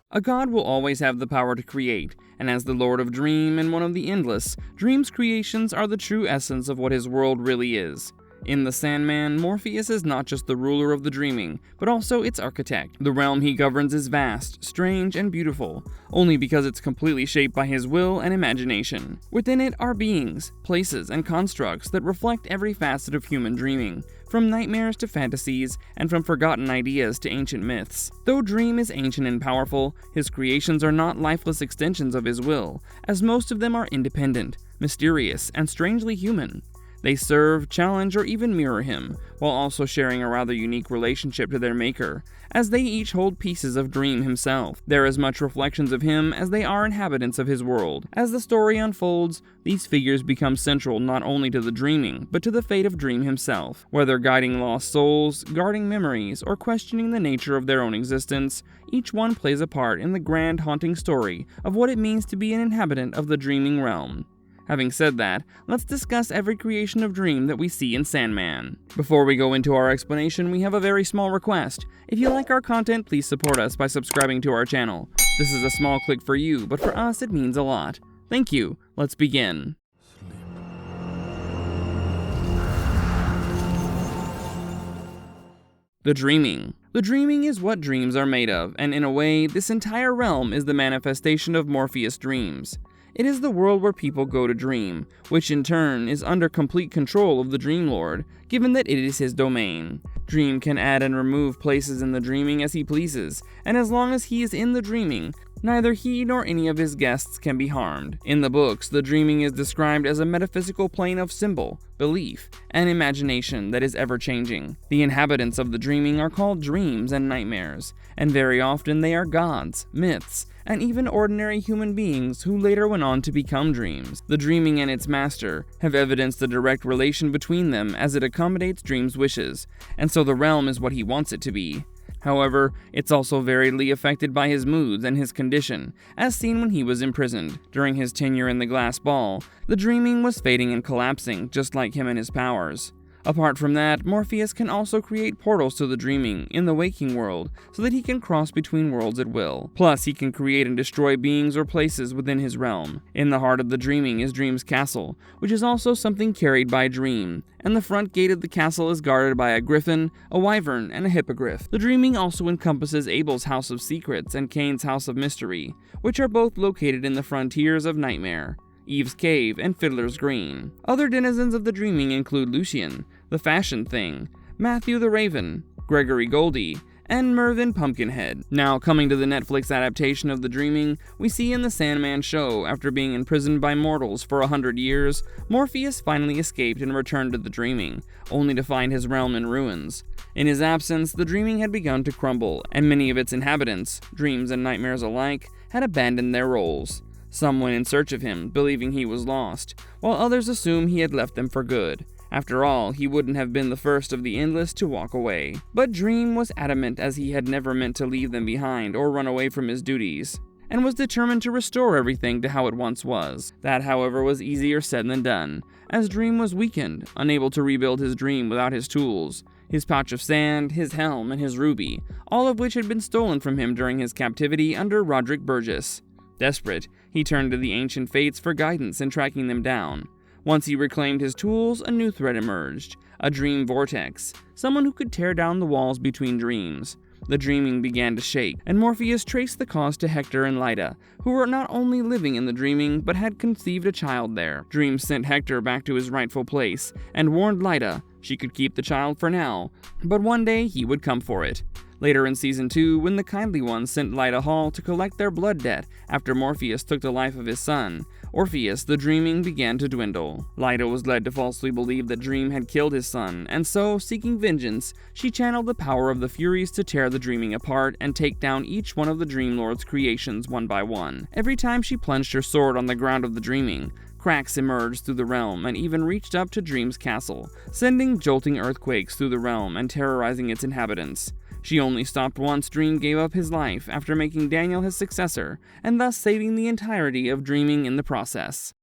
A god will always have the power to create, and as the Lord of Dream and one of the Endless, Dream's creations are the true essence of what his world really is. In the Sandman, Morpheus is not just the ruler of the dreaming, but also its architect. The realm he governs is vast, strange, and beautiful, only because it's completely shaped by his will and imagination. Within it are beings, places, and constructs that reflect every facet of human dreaming, from nightmares to fantasies, and from forgotten ideas to ancient myths. Though Dream is ancient and powerful, his creations are not lifeless extensions of his will, as most of them are independent, mysterious, and strangely human. They serve, challenge, or even mirror him, while also sharing a rather unique relationship to their maker, as they each hold pieces of Dream himself. They're as much reflections of him as they are inhabitants of his world. As the story unfolds, these figures become central not only to the dreaming, but to the fate of Dream himself. Whether guiding lost souls, guarding memories, or questioning the nature of their own existence, each one plays a part in the grand, haunting story of what it means to be an inhabitant of the dreaming realm. Having said that, let's discuss every creation of Dream that we see in Sandman. Before we go into our explanation, we have a very small request. If you like our content, please support us by subscribing to our channel. This is a small click for you, but for us it means a lot. Thank you. Let's begin. The dreaming. The dreaming is what dreams are made of, and in a way, this entire realm is the manifestation of Morpheus' dreams. It is the world where people go to dream, which in turn is under complete control of the Dream Lord, given that it is his domain. Dream can add and remove places in the dreaming as he pleases, and as long as he is in the dreaming, neither he nor any of his guests can be harmed. In the books, the dreaming is described as a metaphysical plane of symbol, belief, and imagination that is ever-changing. The inhabitants of the dreaming are called dreams and nightmares, and very often they are gods, myths, and even ordinary human beings who later went on to become dreams. The dreaming and its master have evidenced the direct relation between them as it accommodates Dream's wishes, and so the realm is what he wants it to be. However, it's also variedly affected by his moods and his condition, as seen when he was imprisoned. During his tenure in the glass ball, the dreaming was fading and collapsing, just like him and his powers. Apart from that, Morpheus can also create portals to the dreaming in the waking world so that he can cross between worlds at will. Plus, he can create and destroy beings or places within his realm. In the heart of the dreaming is Dream's castle, which is also something carried by Dream, and the front gate of the castle is guarded by a griffin, a wyvern, and a hippogriff. The dreaming also encompasses Abel's House of Secrets and Cain's House of Mystery, which are both located in the frontiers of Nightmare, Eve's Cave, and Fiddlers Green. Other denizens of the dreaming include Lucian, the Fashion Thing, Matthew the Raven, Gregory Goldie, and Mervyn Pumpkinhead. Now, coming to the Netflix adaptation of The Dreaming, we see in the Sandman show, after being imprisoned by mortals for 100 years, Morpheus finally escaped and returned to the dreaming, only to find his realm in ruins. In his absence, the dreaming had begun to crumble, and many of its inhabitants, dreams and nightmares alike, had abandoned their roles. Some went in search of him, believing he was lost, while others assumed he had left them for good. After all, he wouldn't have been the first of the Endless to walk away. But Dream was adamant, as he had never meant to leave them behind or run away from his duties, and was determined to restore everything to how it once was. That, however, was easier said than done, as Dream was weakened, unable to rebuild his dream without his tools, his pouch of sand, his helm, and his ruby, all of which had been stolen from him during his captivity under Roderick Burgess. Desperate, he turned to the ancient fates for guidance in tracking them down. Once he reclaimed his tools, a new threat emerged, a dream vortex, someone who could tear down the walls between dreams. The dreaming began to shake, and Morpheus traced the cause to Hector and Lyda, who were not only living in the dreaming, but had conceived a child there. Dream sent Hector back to his rightful place, and warned Lyda she could keep the child for now, but one day he would come for it. Later in Season 2, when the Kindly Ones sent Lyda Hall to collect their blood debt after Morpheus took the life of his son, Orpheus, the dreaming began to dwindle. Lyda was led to falsely believe that Dream had killed his son, and so, seeking vengeance, she channeled the power of the Furies to tear the dreaming apart and take down each one of the Dream Lord's creations one by one. Every time she plunged her sword on the ground of the dreaming, cracks emerged through the realm and even reached up to Dream's castle, sending jolting earthquakes through the realm and terrorizing its inhabitants. She only stopped once Dream gave up his life after making Daniel his successor, and thus saving the entirety of Dreaming in the process.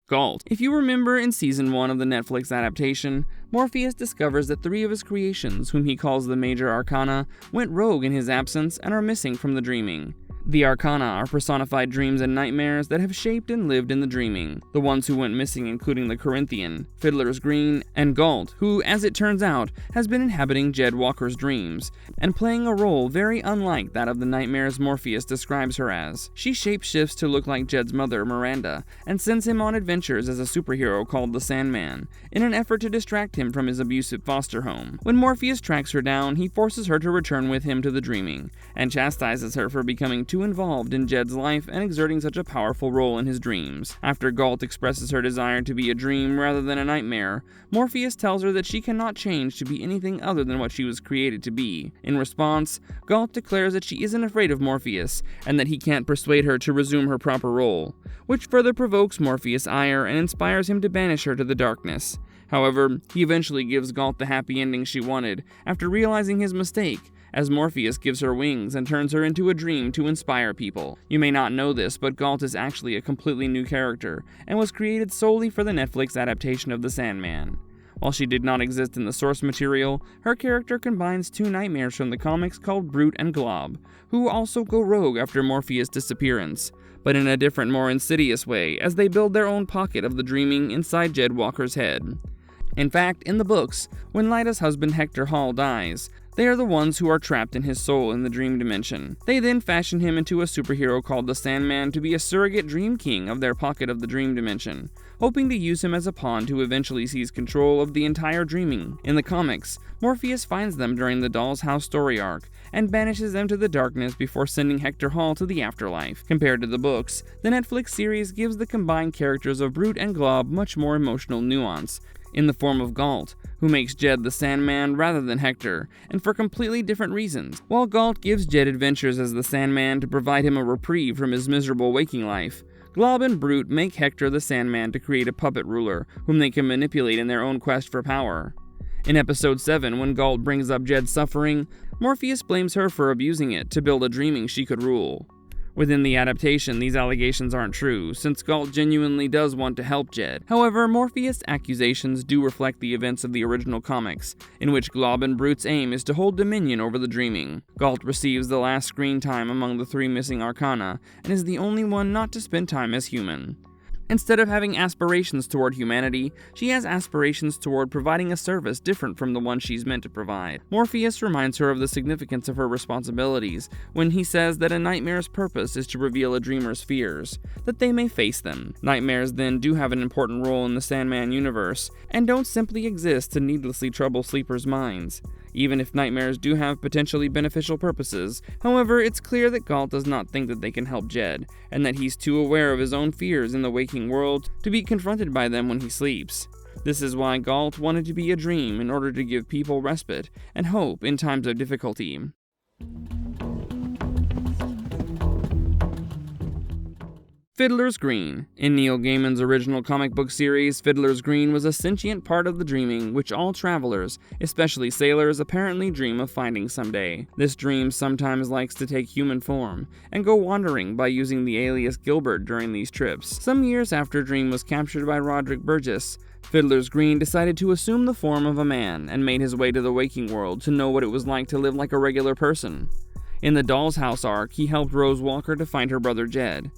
Galt. If you remember in Season 1 of the Netflix adaptation, Morpheus discovers that 3 of his creations, whom he calls the Major Arcana, went rogue in his absence and are missing from the dreaming. The Arcana are personified dreams and nightmares that have shaped and lived in the dreaming. The ones who went missing including the Corinthian, Fiddlers Green, and Galt, who, as it turns out, has been inhabiting Jed Walker's dreams, and playing a role very unlike that of the nightmares Morpheus describes her as. She shapeshifts to look like Jed's mother, Miranda, and sends him on adventures as a superhero called the Sandman, in an effort to distract him from his abusive foster home. When Morpheus tracks her down, he forces her to return with him to the dreaming, and chastises her for becoming too involved in Jed's life and exerting such a powerful role in his dreams. After Galt expresses her desire to be a dream rather than a nightmare, Morpheus tells her that she cannot change to be anything other than what she was created to be. In response, Galt declares that she isn't afraid of Morpheus, and that he can't persuade her to resume her proper role, which further provokes Morpheus' ire and inspires him to banish her to the darkness. However, he eventually gives Galt the happy ending she wanted, after realizing his mistake, as Morpheus gives her wings and turns her into a dream to inspire people. You may not know this, but Galt is actually a completely new character, and was created solely for the Netflix adaptation of the Sandman. While she did not exist in the source material, her character combines 2 nightmares from the comics called Brute and Glob, who also go rogue after Morpheus' disappearance, but in a different, more insidious way, as they build their own pocket of the dreaming inside Jed Walker's head. In fact, in the books, when Lyda's husband Hector Hall dies, they are the ones who are trapped in his soul in the dream dimension. They then fashion him into a superhero called the Sandman to be a surrogate dream king of their pocket of the dream dimension, hoping to use him as a pawn to eventually seize control of the entire dreaming. In the comics, Morpheus finds them during the Doll's House story arc, and banishes them to the darkness before sending Hector Hall to the afterlife. Compared to the books, the Netflix series gives the combined characters of Brute and Glob much more emotional nuance, in the form of Galt, who makes Jed the Sandman rather than Hector, and for completely different reasons. While Galt gives Jed adventures as the Sandman to provide him a reprieve from his miserable waking life, Glob and Brute make Hector the Sandman to create a puppet ruler, whom they can manipulate in their own quest for power. In episode 7, when Galt brings up Jed's suffering, Morpheus blames her for abusing it to build a dreaming she could rule. Within the adaptation, these allegations aren't true, since Galt genuinely does want to help Jed. However, Morpheus' accusations do reflect the events of the original comics, in which Glob and Brute's aim is to hold dominion over the dreaming. Galt receives the last screen time among the 3 missing Arcana, and is the only one not to spend time as human. Instead of having aspirations toward humanity, she has aspirations toward providing a service different from the one she's meant to provide. Morpheus reminds her of the significance of her responsibilities when he says that a nightmare's purpose is to reveal a dreamer's fears, that they may face them. Nightmares then do have an important role in the Sandman universe, and don't simply exist to needlessly trouble sleepers' minds. Even if nightmares do have potentially beneficial purposes, however, it's clear that Galt does not think that they can help Jed, and that he's too aware of his own fears in the waking world to be confronted by them when he sleeps. This is why Galt wanted to be a dream in order to give people respite and hope in times of difficulty. Fiddlers Green. In Neil Gaiman's original comic book series, Fiddlers Green was a sentient part of the dreaming which all travelers, especially sailors, apparently dream of finding someday. This dream sometimes likes to take human form, and go wandering by using the alias Gilbert during these trips. Some years after Dream was captured by Roderick Burgess, Fiddlers Green decided to assume the form of a man and made his way to the waking world to know what it was like to live like a regular person. In the Doll's House arc, he helped Rose Walker to find her brother Jed.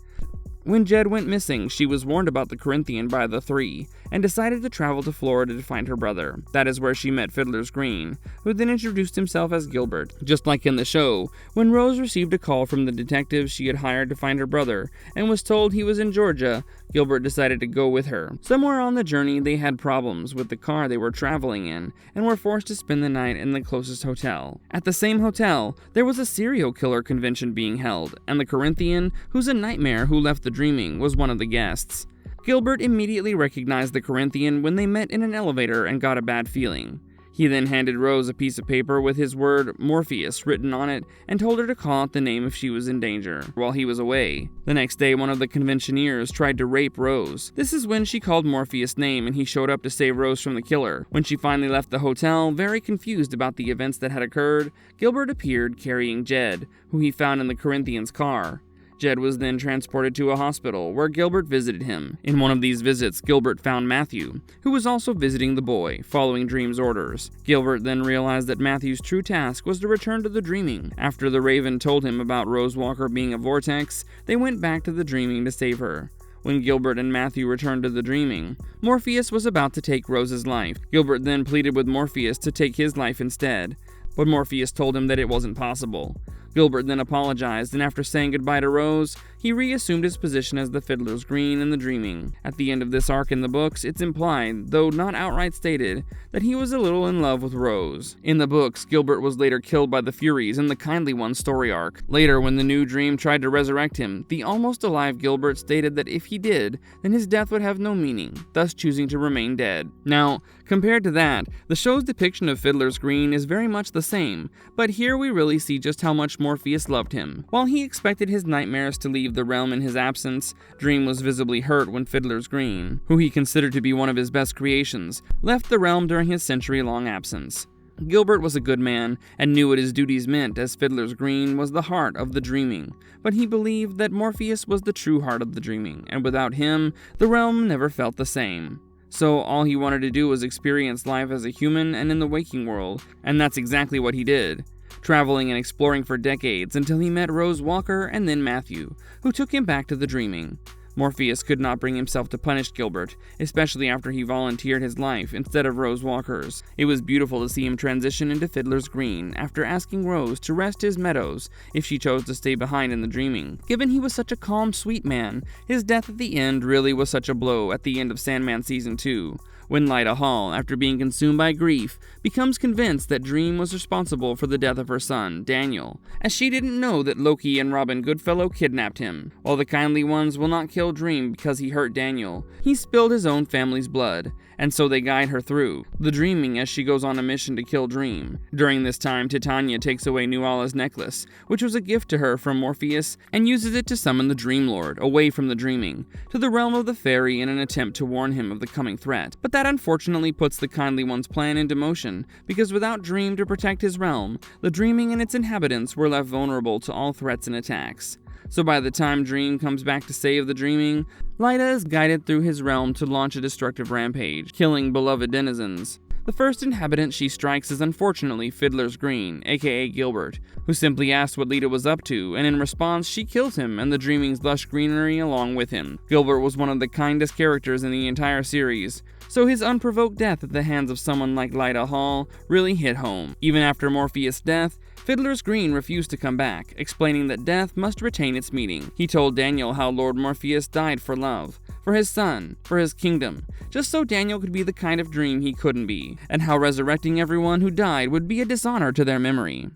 When Jed went missing, she was warned about the Corinthian by the 3, and decided to travel to Florida to find her brother. That is where she met Fiddlers Green, who then introduced himself as Gilbert. Just like in the show, when Rose received a call from the detective she had hired to find her brother, and was told he was in Georgia, Gilbert decided to go with her. Somewhere on the journey, they had problems with the car they were traveling in, and were forced to spend the night in the closest hotel. At the same hotel, there was a serial killer convention being held, and the Corinthian, who's a nightmare who left the dreaming, was one of the guests. Gilbert immediately recognized the Corinthian when they met in an elevator and got a bad feeling. He then handed Rose a piece of paper with his word Morpheus written on it and told her to call out the name if she was in danger, while he was away. The next day, one of the conventioneers tried to rape Rose. This is when she called Morpheus' name and he showed up to save Rose from the killer. When she finally left the hotel, very confused about the events that had occurred, Gilbert appeared carrying Jed, who he found in the Corinthian's car. Jed was then transported to a hospital, where Gilbert visited him. In one of these visits, Gilbert found Matthew, who was also visiting the boy, following Dream's orders. Gilbert then realized that Matthew's true task was to return to the Dreaming. After the Raven told him about Rose Walker being a vortex, they went back to the Dreaming to save her. When Gilbert and Matthew returned to the Dreaming, Morpheus was about to take Rose's life. Gilbert then pleaded with Morpheus to take his life instead, but Morpheus told him that it wasn't possible. Gilbert then apologized, and after saying goodbye to Rose, he reassumed his position as the Fiddlers Green in the Dreaming. At the end of this arc in the books, it's implied, though not outright stated, that he was a little in love with Rose. In the books, Gilbert was later killed by the Furies in the Kindly One story arc. Later, when the new Dream tried to resurrect him, the almost alive Gilbert stated that if he did, then his death would have no meaning, thus choosing to remain dead. Now, compared to that, the show's depiction of Fiddlers Green is very much the same, but here we really see just how much Morpheus loved him. While he expected his nightmares to leave the realm in his absence, Dream was visibly hurt when Fiddlers Green, who he considered to be one of his best creations, left the realm during his century-long absence. Gilbert was a good man and knew what his duties meant, as Fiddlers Green was the heart of the Dreaming, but he believed that Morpheus was the true heart of the Dreaming, and without him, the realm never felt the same. So all he wanted to do was experience life as a human and in the waking world, and that's exactly what he did, traveling and exploring for decades until he met Rose Walker and then Matthew, who took him back to the Dreaming. Morpheus could not bring himself to punish Gilbert, especially after he volunteered his life instead of Rose Walker's. It was beautiful to see him transition into Fiddler's Green after asking Rose to rest his meadows if she chose to stay behind in the Dreaming. Given he was such a calm, sweet man, his death at the end really was such a blow at the end of Sandman Season 2. When Lyta Hall, after being consumed by grief, becomes convinced that Dream was responsible for the death of her son, Daniel, as she didn't know that Loki and Robin Goodfellow kidnapped him. While the Kindly Ones will not kill Dream because he hurt Daniel, he spilled his own family's blood, and so they guide her through the Dreaming as she goes on a mission to kill Dream. During this time, Titania takes away Nuala's necklace, which was a gift to her from Morpheus, and uses it to summon the Dream Lord away from the Dreaming, to the realm of the fairy in an attempt to warn him of the coming threat. But that unfortunately puts the Kindly One's plan into motion, because without Dream to protect his realm, the Dreaming and its inhabitants were left vulnerable to all threats and attacks. So by the time Dream comes back to save the Dreaming, Lyta is guided through his realm to launch a destructive rampage, killing beloved denizens. The first inhabitant she strikes is unfortunately Fiddler's Green, aka Gilbert, who simply asks what Lyta was up to, and in response she kills him and the Dreaming's lush greenery along with him. Gilbert was one of the kindest characters in the entire series, so his unprovoked death at the hands of someone like Lyta Hall really hit home. Even after Morpheus' death, Fiddler's Green refused to come back, explaining that death must retain its meaning. He told Daniel how Lord Morpheus died for love, for his son, for his kingdom, just so Daniel could be the kind of Dream he couldn't be, and how resurrecting everyone who died would be a dishonor to their memory.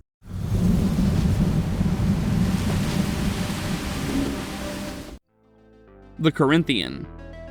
The Corinthian.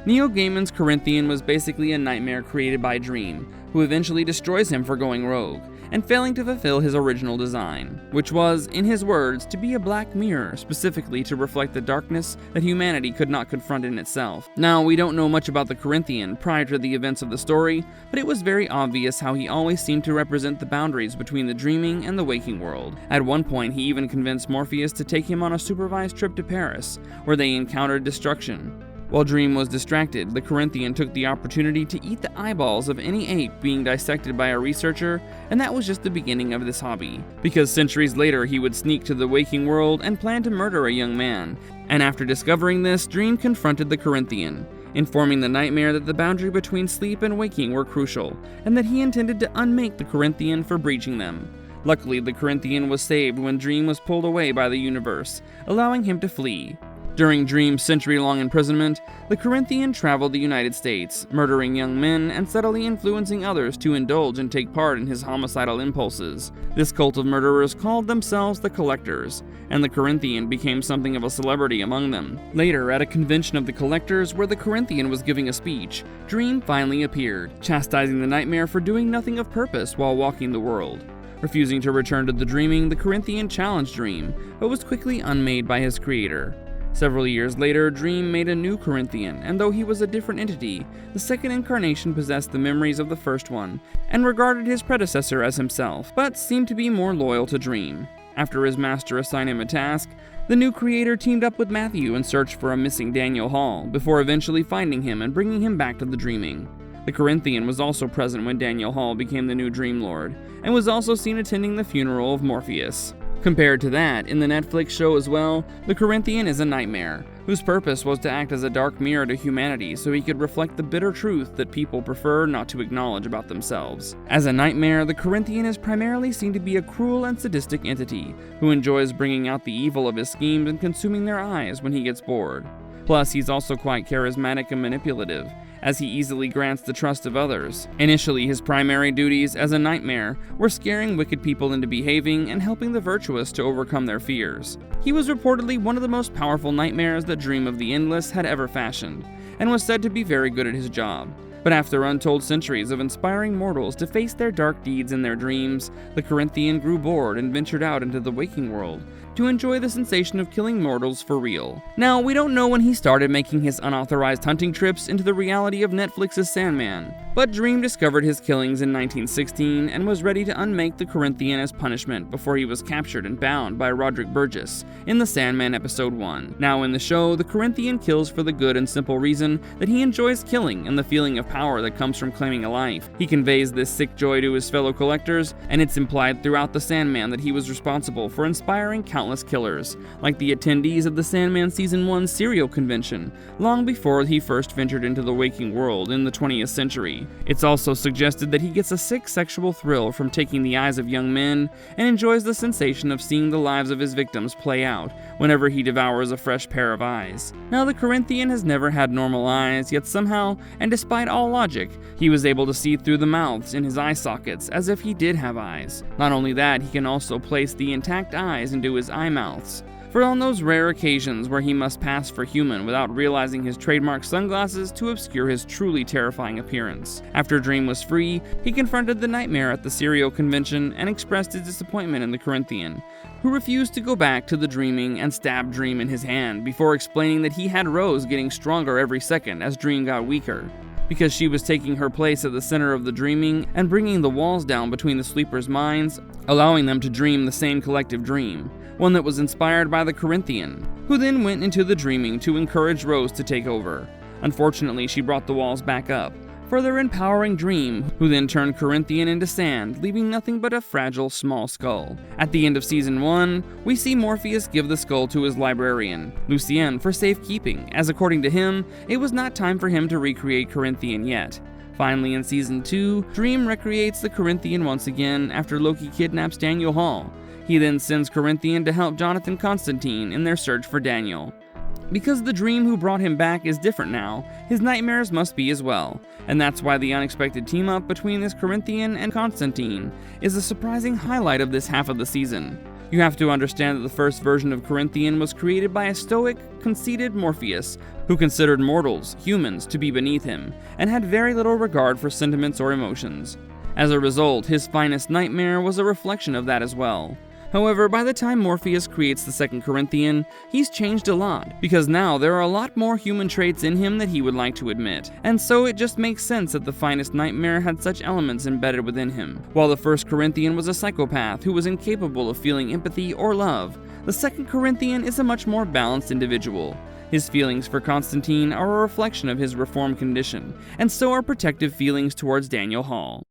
Neil Gaiman's Corinthian was basically a nightmare created by Dream, who eventually destroys him for going rogue, and failing to fulfill his original design, which was, in his words, to be a black mirror, specifically to reflect the darkness that humanity could not confront in itself. Now, we don't know much about the Corinthian prior to the events of the story, but it was very obvious how he always seemed to represent the boundaries between the Dreaming and the waking world. At one point, he even convinced Morpheus to take him on a supervised trip to Paris, where they encountered destruction. While Dream was distracted, the Corinthian took the opportunity to eat the eyeballs of any ape being dissected by a researcher, and that was just the beginning of this hobby. Because centuries later he would sneak to the waking world and plan to murder a young man, and after discovering this, Dream confronted the Corinthian, informing the nightmare that the boundary between sleep and waking were crucial, and that he intended to unmake the Corinthian for breaching them. Luckily, the Corinthian was saved when Dream was pulled away by the universe, allowing him to flee. During Dream's century-long imprisonment, the Corinthian traveled the United States, murdering young men and subtly influencing others to indulge and take part in his homicidal impulses. This cult of murderers called themselves the Collectors, and the Corinthian became something of a celebrity among them. Later, at a convention of the Collectors where the Corinthian was giving a speech, Dream finally appeared, chastising the nightmare for doing nothing of purpose while walking the world. Refusing to return to the Dreaming, the Corinthian challenged Dream, but was quickly unmade by his creator. Several years later, Dream made a new Corinthian, and though he was a different entity, the second incarnation possessed the memories of the first one, and regarded his predecessor as himself, but seemed to be more loyal to Dream. After his master assigned him a task, the new creator teamed up with Matthew and searched for a missing Daniel Hall, before eventually finding him and bringing him back to the dreaming. The Corinthian was also present when Daniel Hall became the new Dream Lord, and was also seen attending the funeral of Morpheus. Compared to that, in the Netflix show as well, the Corinthian is a nightmare, whose purpose was to act as a dark mirror to humanity so he could reflect the bitter truth that people prefer not to acknowledge about themselves. As a nightmare, the Corinthian is primarily seen to be a cruel and sadistic entity, who enjoys bringing out the evil of his schemes and consuming their eyes when he gets bored. Plus, he's also quite charismatic and manipulative, as he easily grants the trust of others. Initially, his primary duties as a nightmare were scaring wicked people into behaving and helping the virtuous to overcome their fears. He was reportedly one of the most powerful nightmares that Dream of the Endless had ever fashioned, and was said to be very good at his job. But after untold centuries of inspiring mortals to face their dark deeds in their dreams, the Corinthian grew bored and ventured out into the waking world to enjoy the sensation of killing mortals for real. Now, we don't know when he started making his unauthorized hunting trips into the reality of Netflix's Sandman, but Dream discovered his killings in 1916 and was ready to unmake the Corinthian as punishment before he was captured and bound by Roderick Burgess in the Sandman episode 1. Now in the show, the Corinthian kills for the good and simple reason that he enjoys killing and the feeling of power that comes from claiming a life. He conveys this sick joy to his fellow collectors, and it's implied throughout the Sandman that he was responsible for inspiring countless killers, like the attendees of the Sandman Season 1 serial convention, long before he first ventured into the waking world in the 20th century. It's also suggested that he gets a sick sexual thrill from taking the eyes of young men, and enjoys the sensation of seeing the lives of his victims play out whenever he devours a fresh pair of eyes. Now, the Corinthian has never had normal eyes, yet somehow, and despite all logic, he was able to see through the mouths in his eye sockets as if he did have eyes. Not only that, he can also place the intact eyes into his eye mouths, for on those rare occasions where he must pass for human without realizing his trademark sunglasses to obscure his truly terrifying appearance. After Dream was free, he confronted the Nightmare at the serial convention and expressed his disappointment in the Corinthian, who refused to go back to the dreaming and stabbed Dream in his hand before explaining that he had Rose getting stronger every second as Dream got weaker, because she was taking her place at the center of the dreaming and bringing the walls down between the sleepers' minds, allowing them to dream the same collective dream, one that was inspired by the Corinthian, who then went into the dreaming to encourage Rose to take over. Unfortunately, she brought the walls back up, further empowering Dream, who then turned Corinthian into sand, leaving nothing but a fragile, small skull. At the end of Season 1, we see Morpheus give the skull to his librarian, Lucien, for safekeeping, as according to him, it was not time for him to recreate Corinthian yet. Finally, in Season 2, Dream recreates the Corinthian once again after Loki kidnaps Daniel Hall. He then sends Corinthian to help Jonathan Constantine in their search for Daniel. Because the Dream who brought him back is different now, his nightmares must be as well, and that's why the unexpected team-up between this Corinthian and Constantine is a surprising highlight of this half of the season. You have to understand that the first version of Corinthian was created by a stoic, conceited Morpheus, who considered mortals, humans, to be beneath him, and had very little regard for sentiments or emotions. As a result, his finest nightmare was a reflection of that as well. However, by the time Morpheus creates the second Corinthian, he's changed a lot, because now there are a lot more human traits in him that he would like to admit, and so it just makes sense that the finest nightmare had such elements embedded within him. While the first Corinthian was a psychopath who was incapable of feeling empathy or love, the second Corinthian is a much more balanced individual. His feelings for Constantine are a reflection of his reformed condition, and so are protective feelings towards Daniel Hall.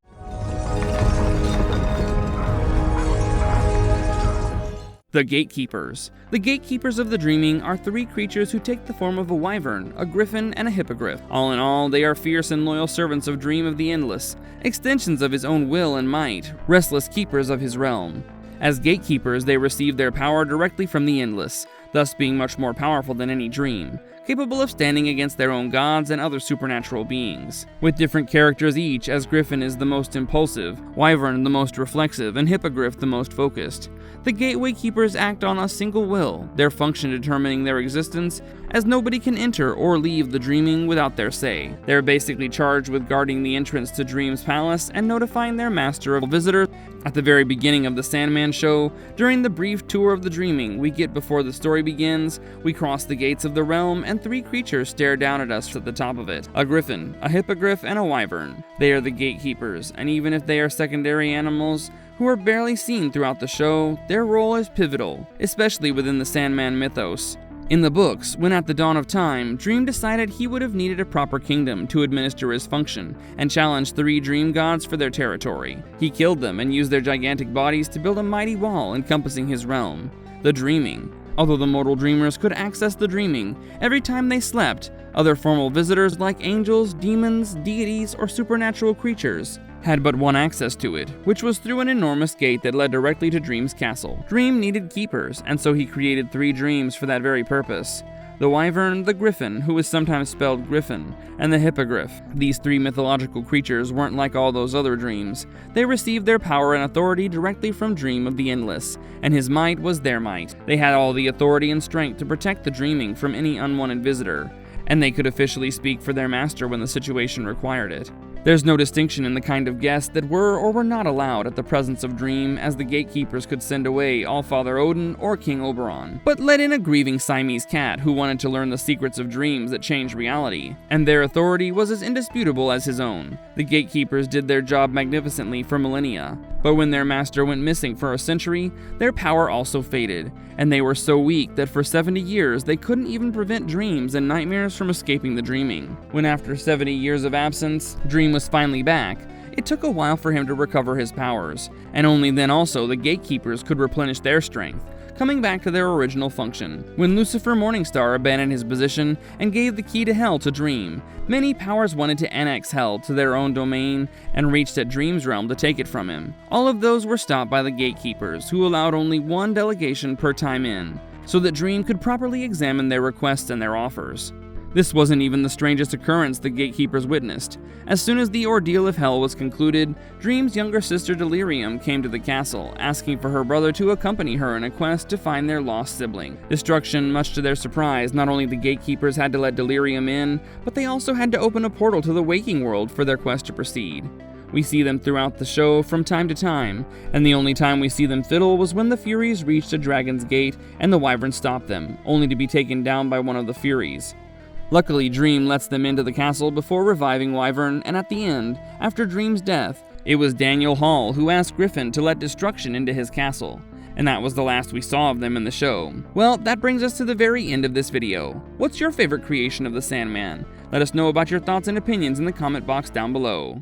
The Gatekeepers. The Gatekeepers of the Dreaming are three creatures who take the form of a wyvern, a griffin, and a hippogriff. All in all, they are fierce and loyal servants of Dream of the Endless, extensions of his own will and might, restless keepers of his realm. As gatekeepers, they receive their power directly from the Endless, thus being much more powerful than any dream, capable of standing against their own gods and other supernatural beings. With different characters each, as Griffin is the most impulsive, Wyvern the most reflexive, and Hippogriff the most focused. The Gateway Keepers act on a single will, their function determining their existence, as nobody can enter or leave the Dreaming without their say. They are basically charged with guarding the entrance to Dream's palace and notifying their master of visitors. At the very beginning of the Sandman show, during the brief tour of the Dreaming we get before the story begins, we cross the gates of the realm and 3 creatures stare down at us at the top of it. A griffin, a hippogriff, and a wyvern. They are the gatekeepers, and even if they are secondary animals who are barely seen throughout the show, their role is pivotal, especially within the Sandman mythos. In the books, when at the dawn of time, Dream decided he would have needed a proper kingdom to administer his function, and challenged 3 dream gods for their territory. He killed them and used their gigantic bodies to build a mighty wall encompassing his realm, the Dreaming. Although the mortal dreamers could access the Dreaming every time they slept, other formal visitors like angels, demons, deities, or supernatural creatures had but one access to it, which was through an enormous gate that led directly to Dream's castle. Dream needed keepers, and so he created 3 dreams for that very purpose. The wyvern, the griffin, who is sometimes spelled griffin, and the hippogriff. These 3 mythological creatures weren't like all those other dreams. They received their power and authority directly from Dream of the Endless, and his might was their might. They had all the authority and strength to protect the Dreaming from any unwanted visitor, and they could officially speak for their master when the situation required it. There's no distinction in the kind of guests that were or were not allowed at the presence of Dream, as the gatekeepers could send away Allfather Odin or King Oberon, but let in a grieving Siamese cat who wanted to learn the secrets of dreams that change reality, and their authority was as indisputable as his own. The gatekeepers did their job magnificently for millennia, but when their master went missing for a century, their power also faded, and they were so weak that for 70 years they couldn't even prevent dreams and nightmares from escaping the Dreaming. When after 70 years of absence, Dream was finally back, it took a while for him to recover his powers, and only then also the gatekeepers could replenish their strength, coming back to their original function. When Lucifer Morningstar abandoned his position and gave the key to Hell to Dream, many powers wanted to annex Hell to their own domain and reached at Dream's realm to take it from him. All of those were stopped by the gatekeepers, who allowed only 1 delegation per time in, so that Dream could properly examine their requests and their offers. This wasn't even the strangest occurrence the gatekeepers witnessed. As soon as the ordeal of Hell was concluded, Dream's younger sister Delirium came to the castle, asking for her brother to accompany her in a quest to find their lost sibling. Destruction, much to their surprise, not only the gatekeepers had to let Delirium in, but they also had to open a portal to the waking world for their quest to proceed. We see them throughout the show from time to time, and the only time we see them fiddle was when the Furies reached a dragon's gate and the wyvern stopped them, only to be taken down by one of the Furies. Luckily, Dream lets them into the castle before reviving Wyvern, and at the end, after Dream's death, it was Daniel Hall who asked Griffin to let destruction into his castle, and that was the last we saw of them in the show. Well, that brings us to the very end of this video. What's your favorite creation of the Sandman? Let us know about your thoughts and opinions in the comment box down below.